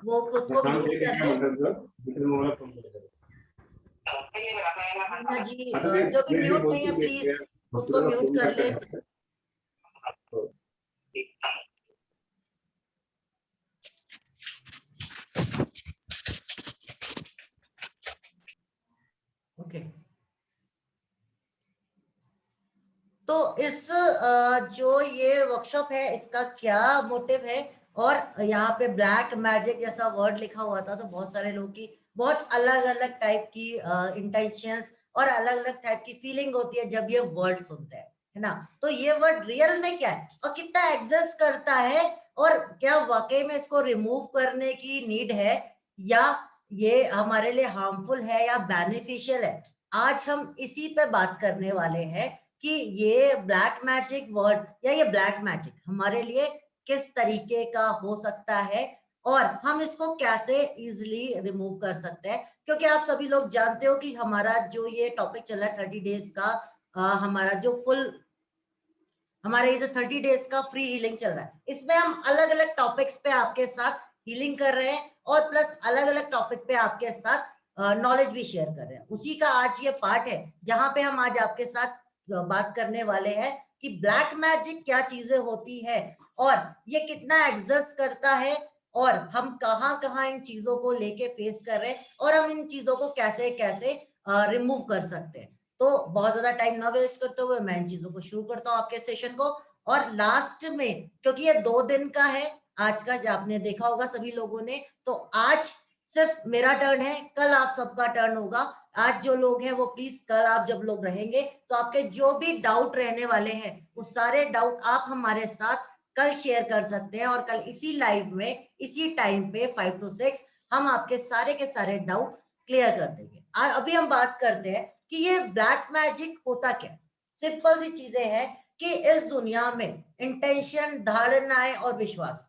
वो खुद को म्यूट कर ले। मीना जी जो भी म्यूट नहीं है प्लीज खुद को म्यूट कर ले। ओके तो इस जो ये वर्कशॉप है इसका क्या मोटिव है, और यहाँ पे ब्लैक मैजिक जैसा वर्ड लिखा हुआ था तो बहुत सारे लोगों की बहुत अलग अलग टाइप की इंटेंशंस और अलग अलग टाइप की फीलिंग होती है जब ये वर्ड सुनते हैं, है ना। तो ये वर्ड रियल में क्या है और कितना एग्जिस्ट करता है, और क्या वाकई में इसको रिमूव करने की नीड है, या ये हमारे लिए हार्मफुल है या बेनिफिशियल है, आज हम इसी पे बात करने वाले हैं कि ये ब्लैक मैजिक वर्ड या ये ब्लैक मैजिक हमारे लिए किस तरीके का हो सकता है और हम इसको कैसे इजिली रिमूव कर सकते हैं। क्योंकि आप सभी लोग जानते हो कि हमारा जो ये टॉपिक चल रहा है 30 डेज का, हमारा जो हमारा ये जो 30 डेज का फ्री हीलिंग चल रहा है इसमें हम अलग अलग टॉपिक्स पे आपके साथ हीलिंग कर रहे हैं और प्लस अलग अलग टॉपिक पे आपके साथ नॉलेज भी शेयर कर रहे हैं। उसी का आज ये पार्ट है जहां पे हम आज आपके साथ बात करने वाले हैं कि ब्लैक मैजिक क्या चीजें होती है और ये कितना एग्जिस्ट करता है और हम कहाँ कहाँ इन चीजों को लेके फेस कर रहे हैं और हम इन चीजों को कैसे कैसे रिमूव कर सकते हैं। तो बहुत ज्यादा टाइम ना वेस्ट करते हुए मैं इन चीजों को शुरू करता हूँ आपके सेशन को। और लास्ट में क्योंकि ये 2 दिन का है आज का, जो आपने देखा होगा सभी लोगों ने, तो आज सिर्फ मेरा टर्न है, कल आप सबका टर्न होगा। आज जो लोग हैं वो प्लीज कल आप जब लोग रहेंगे तो आपके जो भी डाउट रहने वाले हैं वो सारे डाउट आप हमारे साथ कल शेयर कर सकते हैं और कल इसी लाइव में इसी टाइम पे 5 to 6 हम आपके सारे के सारे डाउट क्लियर कर देंगे। अभी हम बात करते हैं कि ये ब्लैक मैजिक होता क्या। सिंपल सी चीजें हैं कि इस दुनिया में इंटेंशन, धारणाएं और विश्वास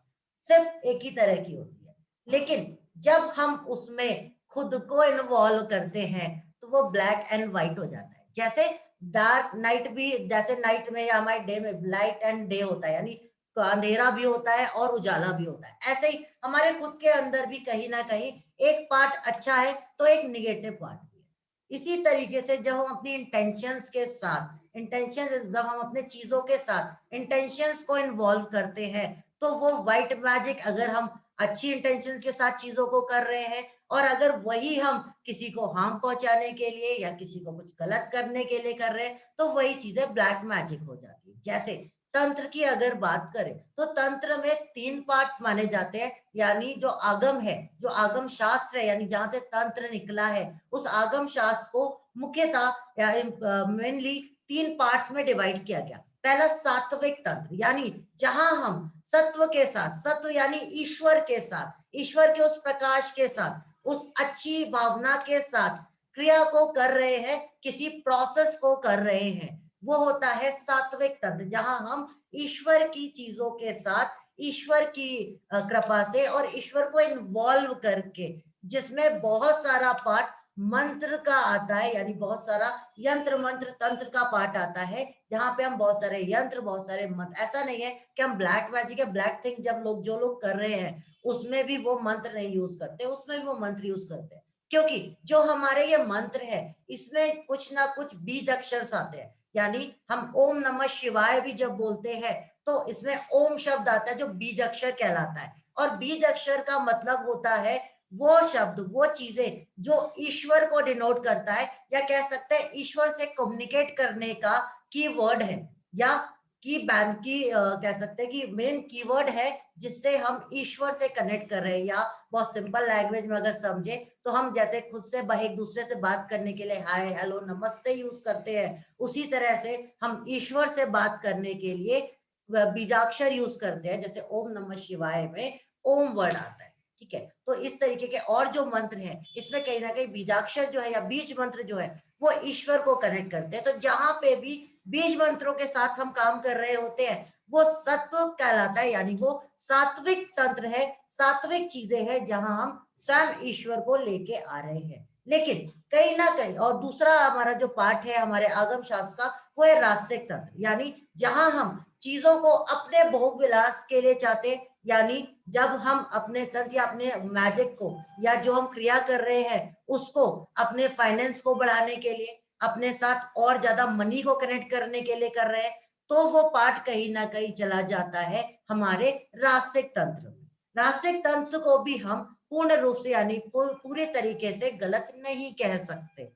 सिर्फ एक ही तरह की होती है, लेकिन जब हम उसमें खुद को इन्वॉल्व करते हैं तो वो ब्लैक एंड व्हाइट हो जाता है। जैसे डार्क नाइट भी, जैसे नाइट में या हमारे डे में लाइट एंड डे होता है, यानी अंधेरा भी होता है और उजाला भी होता है, ऐसे ही हमारे खुद के अंदर भी कहीं ना कहीं एक पार्ट अच्छा है तो एक निगेटिव पार्ट भी है। इसी तरीके से जब हम अपनी इंटेंशंस के साथ इंटेंशन जब हम अपने चीजों के साथ इंटेंशंस को इन्वॉल्व करते हैं तो वो व्हाइट मैजिक, अगर हम अच्छी इंटेंशंस के साथ चीजों को कर रहे हैं और अगर वही हम किसी को हार्म पहुंचाने के लिए या किसी को कुछ गलत करने के लिए कर रहे हैं तो वही चीजें ब्लैक मैजिक हो जाती है। जैसे तंत्र की अगर बात करें तो तंत्र में 3 पार्ट माने जाते हैं, यानी जो आगम है, जो आगम शास्त्र है, यानी जहां से तंत्र निकला है, उस आगम शास्त्र को मुख्यतः मेनली 3 पार्ट्स में डिवाइड किया गया। पहला सात्विक तंत्र, यानी जहां हम सत्व के साथ, सत्व यानी ईश्वर के साथ, ईश्वर के उस प्रकाश के साथ, उस अच्छी भावना के साथ क्रिया को कर रहे हैं, किसी प्रोसेस को कर रहे हैं, वो होता है सात्विक तंत्र। जहां हम ईश्वर की चीजों के साथ, ईश्वर की कृपा से और ईश्वर को इन्वॉल्व करके, जिसमें बहुत सारा पार्ट मंत्र का आता है, यानी बहुत सारा यंत्र मंत्र तंत्र का पार्ट आता है, जहां पे हम बहुत सारे यंत्र, बहुत सारे मंत्र, ऐसा नहीं है कि हम ब्लैक मैजिक या ब्लैक थिंग जब लोग जो लोग कर रहे हैं उसमें भी वो मंत्र नहीं यूज करते, उसमें भी वो मंत्र यूज करते हैं। क्योंकि जो हमारे ये मंत्र है इसमें कुछ ना कुछ बीज अक्षर आते हैं, यानी हम ओम नमः शिवाय भी जब बोलते हैं तो इसमें ओम शब्द आता है जो बीज अक्षर कहलाता है। और बीज अक्षर का मतलब होता है वो शब्द, वो चीजें जो ईश्वर को डिनोट करता है, या कह सकते हैं ईश्वर से कम्युनिकेट करने का कीवर्ड है, या कह सकते हैं कि मेन कीवर्ड है जिससे हम ईश्वर से कनेक्ट कर रहे हैं। या बहुत सिंपल लैंग्वेज में अगर समझे तो हम जैसे खुद से एक दूसरे से बात करने के लिए हाय, हेलो, नमस्ते यूज करते हैं, उसी तरह से हम ईश्वर से बात करने के लिए बीजाक्षर यूज करते हैं। जैसे ओम नमः शिवाय में ओम वर्ड आता है, ठीक है। तो इस तरीके के और जो मंत्र हैं इसमें कहीं ना कहीं बीजाक्षर जो है या बीज मंत्र जो है वो ईश्वर को कनेक्ट करते हैं। तो जहां पे भी बीज मंत्रों के साथ हम काम कर रहे होते हैं वो सत्व कहलाता है, यानी वो सात्विक तंत्र है, सात्विक चीजें हैं जहां हम स्वयं ईश्वर को लेके आ रहे हैं। लेकिन कहीं ना कहीं और दूसरा हमारा जो पार्ट है हमारे आगम शास्त्र का वो है रास्तिक तंत्र, यानी जहां हम चीजों को अपने भोग विलास के लिए चाहते हैं, यानी जब हम अपने तंत्र या अपने मैजिक को या जो हम क्रिया कर रहे हैं उसको अपने फाइनेंस को बढ़ाने के लिए, अपने साथ और ज्यादा मनी को कनेक्ट करने के लिए कर रहे हैं, तो वो पार्ट कहीं ना कहीं चला जाता है हमारे रासिक तंत्र में। रासिक तंत्र को भी हम पूर्ण रूप से यानी पूरे तरीके से गलत नहीं कह सकते।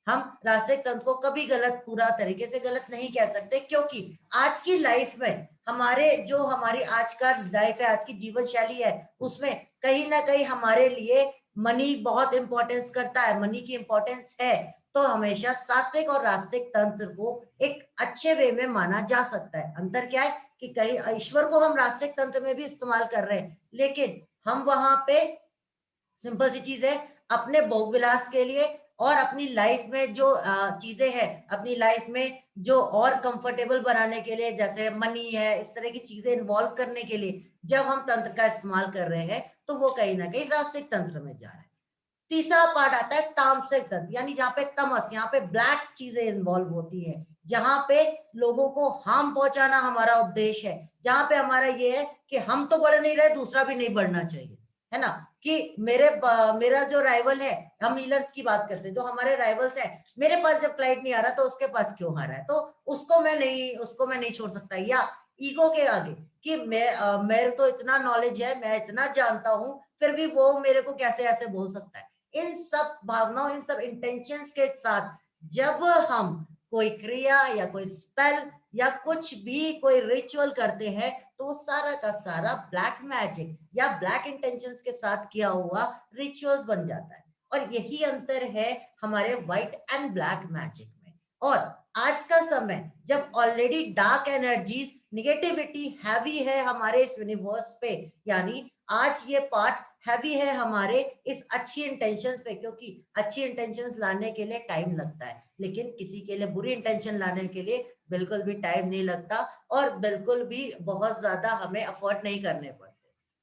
हम रासिक तंत्र को कभी गलत पूरा तरीके से गलत नहीं कह सकते, क्योंकि आज की लाइफ में हमारे जो हमारी आज का लाइफ है, आज की जीवन शैली है, उसमें कहीं ना कहीं हमारे लिए मनी बहुत इंपॉर्टेंस करता है, मनी की इंपॉर्टेंस है। तो हमेशा सात्विक और रास्तिक तंत्र को एक अच्छे वे में माना जा सकता है। अंतर क्या है कि कहीं ईश्वर को हम रास्तिक तंत्र में भी इस्तेमाल कर रहे हैं, लेकिन हम वहां पे सिंपल सी चीज है, अपने भोग विलास के लिए और अपनी लाइफ में जो चीजें हैं, अपनी लाइफ में जो और कंफर्टेबल बनाने के लिए, जैसे मनी है, इस तरह की चीजें इन्वॉल्व करने के लिए जब हम तंत्र का इस्तेमाल कर रहे हैं, तो वो कहीं ना कहीं रासिक तंत्र में जा रहा है। तीसरा पार्ट आता है तामसिक तंत्र, यानी जहाँ पे तमस, यहाँ पे ब्लैक चीजें इन्वॉल्व होती है, जहाँ पे लोगों को हार्म पहुंचाना हमारा उद्देश्य है, जहाँ पे हमारा ये है कि हम तो बढ़ नहीं रहे, दूसरा भी नहीं बढ़ना चाहिए, है ना। कि मेरा जो राइवल है, हम हीलर्स की बात करते हैं, जो हमारे राइवल्स है, मेरे पास जब क्लाइंट नहीं आ रहा तो उसके पास क्यों आ रहा है, तो उसको मैं नहीं छोड़ सकता। या ईगो के आगे कि मेरे तो इतना नॉलेज है, मैं इतना जानता हूँ, फिर भी वो मेरे को कैसे ऐसे बोल सकता है। इन सब भावनाओं, इन सब इंटेंशंस के साथ जब हम कोई क्रिया या कोई स्पेल या कुछ भी कोई रिचुअल करते हैं, तो सारा का सारा ब्लैक मैजिक या ब्लैक इंटेंशंस के साथ किया हुआ रिचुअल्स बन जाता है। और यही अंतर है हमारे व्हाइट एंड ब्लैक मैजिक में। और आज का समय जब already dark energies, negativity heavy है हमारे इस यूनिवर्स पे, यानी आज ये पार्ट हैवी है हमारे इस अच्छी इंटेंशंस पे, क्योंकि अच्छी इंटेंशंस लाने के लिए टाइम लगता है, लेकिन किसी के लिए बुरी इंटेंशन लाने के लिए बिल्कुल भी टाइम नहीं लगता, और बिल्कुल भी बहुत ज्यादा हमें एफर्ट नहीं करने पड़ते।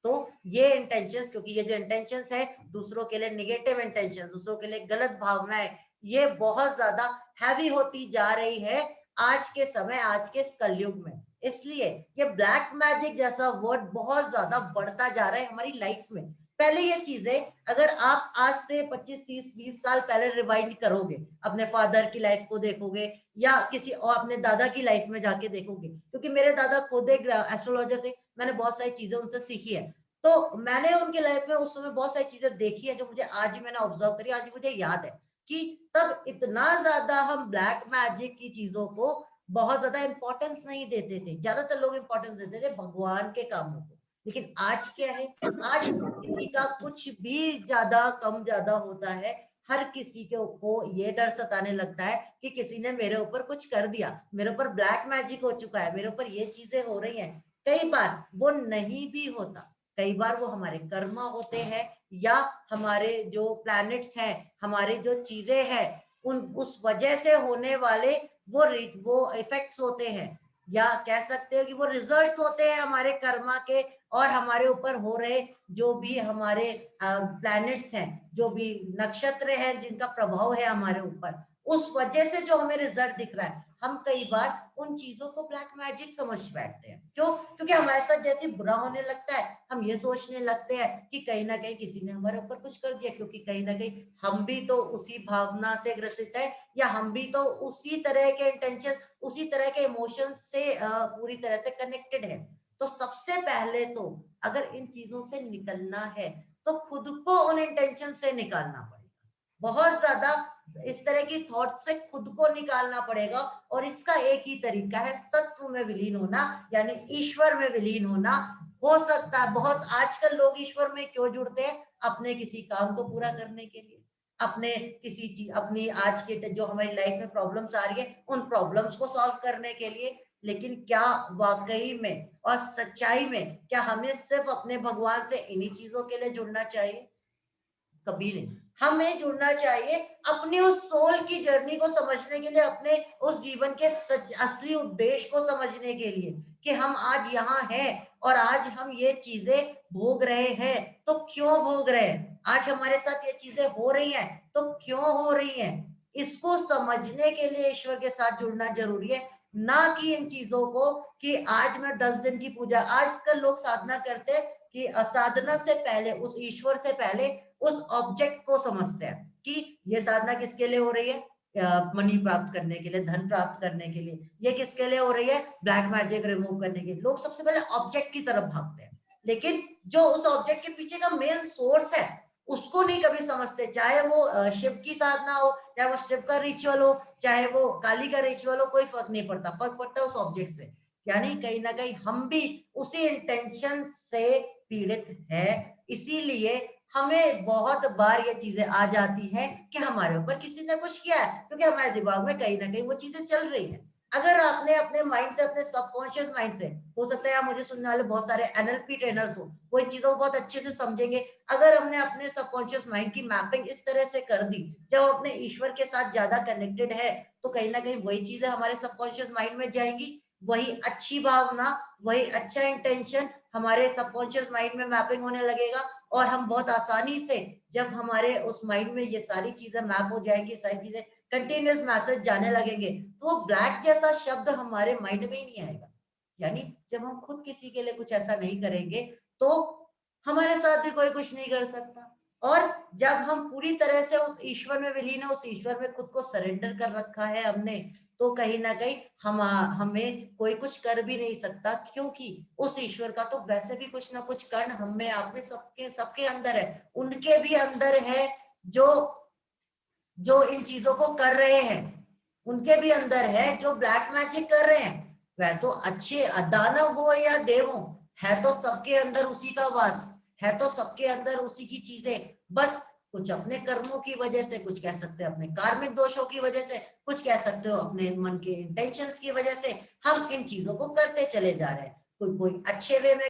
तो ये इंटेंशंस, क्योंकि ये जो इंटेंशंस है दूसरों के लिए निगेटिव इंटेंशन, दूसरों के लिए गलत भावनाएं, ये बहुत ज्यादा हैवी होती जा रही है आज के समय, आज के इस कलयुग में। इसलिए ये ब्लैक मैजिक जैसा वर्ड बहुत ज्यादा बढ़ता जा रहा है हमारी लाइफ में। पहले ये चीजें अगर आप आज से 25 30 20 साल पहले रिवाइंड करोगे, अपने फादर की लाइफ को देखोगे या किसी और अपने दादा की लाइफ में जाके देखोगे, क्योंकि मेरे दादा खुद एक एस्ट्रोलॉजर थे, मैंने बहुत सारी चीजें उनसे सीखी है, तो मैंने उनकी लाइफ में उस समय बहुत सारी चीजें देखी है जो मुझे आज ही मैंने ऑब्जर्व करी, आज ही मुझे याद है कि तब इतना ज्यादा हम ब्लैक मैजिक की चीजों को बहुत ज्यादा इंपॉर्टेंस नहीं देते थे, ज्यादातर लोग इंपॉर्टेंस देते थे भगवान के कामों को। लेकिन आज क्या है, आज किसी का कुछ भी ज्यादा कम ज्यादा होता है, हर किसी को ये डर सताने लगता है कि किसी ने मेरे ऊपर कुछ कर दिया, मेरे ऊपर ब्लैक मैजिक हो चुका है, मेरे ऊपर ये चीजें हो रही हैं। कई बार वो नहीं भी होता, कई बार वो हमारे कर्म होते हैं, या हमारे जो प्लैनेट्स हैं, हमारे जो चीजें हैं, उन उस वजह से होने वाले वो इफेक्ट्स होते हैं, या कह सकते हो कि वो रिजल्ट्स होते हैं हमारे कर्मा के, और हमारे ऊपर हो रहे जो भी हमारे प्लैनेट्स हैं, जो भी नक्षत्र हैं जिनका प्रभाव है हमारे ऊपर, उस वजह से जो हमें रिजल्ट दिख रहा है, हम कई बार उन चीजों को ब्लैक मैजिक समझ बैठते हैं। क्यों? क्योंकि हमारे साथ जैसे बुरा होने लगता है, हम ये सोचने लगते हैं कि कहीं ना कहीं किसी ने हमारे ऊपर कुछ कर दिया, क्योंकि कहीं ना कहीं हम भी तो उसी भावना से ग्रसित है, या हम भी तो उसी तरह के इंटेंशन, उसी तरह के इमोशंस से पूरी तरह से कनेक्टेड है। तो सबसे पहले तो अगर इन चीजों से निकलना है, तो खुद को उन इंटेंशन से निकालना पड़ेगा, बहुत ज्यादा इस तरह की थॉट से खुद को निकालना पड़ेगा। और इसका एक ही तरीका है, सत्व में विलीन होना, यानी ईश्वर में विलीन होना। हो सकता है बहुत आजकल लोग ईश्वर में क्यों जुड़ते हैं, अपने किसी काम को पूरा करने के लिए, अपने किसी चीज, अपनी आज के जो हमारी लाइफ में प्रॉब्लम्स आ रही है उन प्रॉब्लम्स को सॉल्व करने के लिए। लेकिन क्या वाकई में और सच्चाई में क्या हमें सिर्फ अपने भगवान से इन्हीं चीजों के लिए जुड़ना चाहिए? कभी नहीं। हमें जुड़ना चाहिए अपनी उस सोल की जर्नी को समझने के लिए, अपने उस जीवन के असली उद्देश्य को समझने के लिए, कि हम आज यहाँ हैं और आज हम ये चीजें भोग रहे हैं, तो क्यों भोग रहे हैं, आज हमारे साथ ये चीजें हो रही हैं तो क्यों हो रही हैं, इसको समझने के लिए ईश्वर के साथ जुड़ना जरूरी है। ना कि इन चीजों को कि आज मैं 10 दिन की पूजा, आजकल लोग साधना करते हैं कि साधना से पहले उस ईश्वर से पहले उस ऑब्जेक्ट को समझते हैं कि ये साधना किसके लिए हो रही है, मनी प्राप्त करने के लिए, धन प्राप्त करने के लिए, ये किसके लिए हो रही है, ब्लैक मैजिक रिमूव करने के लिए। लोग सबसे पहले ऑब्जेक्ट की तरफ भागते हैं, लेकिन जो उस ऑब्जेक्ट के पीछे का मेन सोर्स है उसको नहीं कभी समझते। चाहे वो शिव की साधना हो, चाहे वो शिव का रिचुअल हो, चाहे वो काली का रिचुअल हो, कोई फर्क नहीं पड़ता, फर्क पड़ता है उस ऑब्जेक्ट से। यानी कहीं ना कहीं हम भी उसी इंटेंशन से पीड़ित है, इसीलिए हमें बहुत बार ये चीजें आ जाती हैं कि हमारे ऊपर किसी ने कुछ किया है, क्योंकि हमारे दिमाग में कहीं ना कहीं वो चीजें चल रही है। अगर आपने अपने माइंड से, अपने सबकॉन्शियस माइंड से, हो सकता है आप मुझे सुनने वाले बहुत सारे एनएलपी ट्रेनर्स हो, वो इन चीजों को बहुत अच्छे से समझेंगे। अगर हमने अपने सबकॉन्शियस माइंड की मैपिंग इस तरह से कर दी, जब अपने ईश्वर के साथ ज्यादा कनेक्टेड है, तो कहीं ना कहीं वही चीजें हमारे सबकॉन्शियस माइंड में जाएंगी, वही अच्छी भावना, वही अच्छा इंटेंशन हमारे सबकॉन्शियस माइंड में मैपिंग होने लगेगा। और हम बहुत आसानी से, जब हमारे उस माइंड में ये सारी चीजें मैप हो जाएंगी, सारी चीजें कंटिन्यूस मैसेज जाने लगेंगे, तो वो ब्लैक जैसा शब्द हमारे माइंड में ही नहीं आएगा। यानी जब हम खुद किसी के लिए कुछ ऐसा नहीं करेंगे, तो हमारे साथ भी कोई कुछ नहीं कर सकता। और जब हम पूरी तरह से उस ईश्वर में विलीन है, उस ईश्वर में खुद को सरेंडर कर रखा है हमने, तो कहीं ना कहीं हमें कोई कुछ कर भी नहीं सकता, क्योंकि उस ईश्वर का तो वैसे भी कुछ ना कुछ कर्ण हम में, आप में, सबके सबके अंदर है, उनके भी अंदर है। जो जो इन चीजों को कर रहे हैं, उनके भी अंदर है जो ब्लैक मैजिक कर रहे हैं। वह तो अच्छे दानव हो या देव हो, है तो सबके अंदर उसी का वास, है तो सबके अंदर उसी की चीजें। बस कुछ अपने कर्मों की वजह से, कुछ कह सकते हो अपने कार्मिक दोषों की वजह से, कुछ कह सकते हो अपने मन के इंटेंशंस की वजह से, हम इन चीजों को करते चले जा रहे हैं। कोई कोई अच्छे वे में